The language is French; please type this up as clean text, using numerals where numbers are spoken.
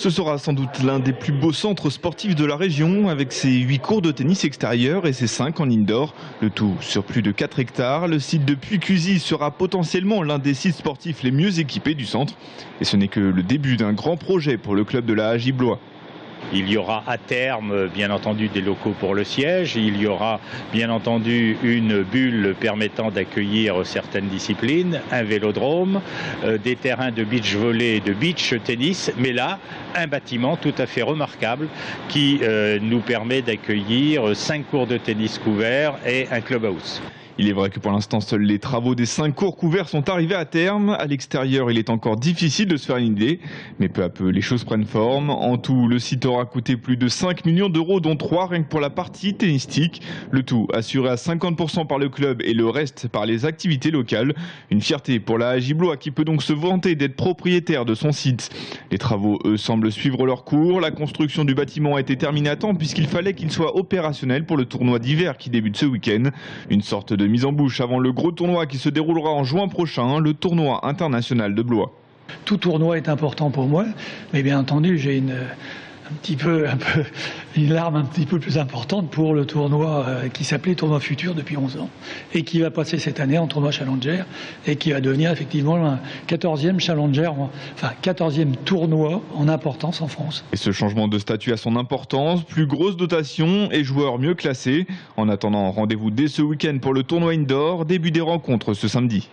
Ce sera sans doute l'un des plus beaux centres sportifs de la région, avec ses 8 cours de tennis extérieurs et ses 5 en indoor. Le tout sur plus de 4 hectares. Le site de Puy-Cuisy sera potentiellement l'un des sites sportifs les mieux équipés du centre. Et ce n'est que le début d'un grand projet pour le club de la AJ Blois. Il y aura à terme, bien entendu, des locaux pour le siège. Il y aura, bien entendu, une bulle permettant d'accueillir certaines disciplines, un vélodrome, des terrains de beach volley et de beach tennis. Mais là, un bâtiment tout à fait remarquable qui nous permet d'accueillir 5 cours de tennis couverts et un clubhouse. Il est vrai que pour l'instant, seuls les travaux des 5 cours couverts sont arrivés à terme. À l'extérieur, il est encore difficile de se faire une idée. Mais peu à peu, les choses prennent forme. En tout, le site aura coûté plus de 5 millions d'euros, dont 3 rien que pour la partie tennistique. Le tout assuré à 50% par le club et le reste par les activités locales. Une fierté pour la AJ Blois qui peut donc se vanter d'être propriétaire de son site. Les travaux, eux, semblent suivre leur cours. La construction du bâtiment a été terminée à temps puisqu'il fallait qu'il soit opérationnel pour le tournoi d'hiver qui débute ce week-end. Une sorte de mise en bouche avant le gros tournoi qui se déroulera en juin prochain, le tournoi international de Blois. Tout tournoi est important pour moi, mais bien entendu j'ai une larme un petit peu plus importante pour le tournoi qui s'appelait Tournoi Futur depuis 11 ans et qui va passer cette année en tournoi Challenger et qui va devenir effectivement un 14e Challenger, enfin 14e tournoi en importance en France. Et ce changement de statut a son importance, plus grosse dotation et joueurs mieux classés. En attendant, rendez-vous dès ce week-end pour le tournoi indoor, début des rencontres ce samedi.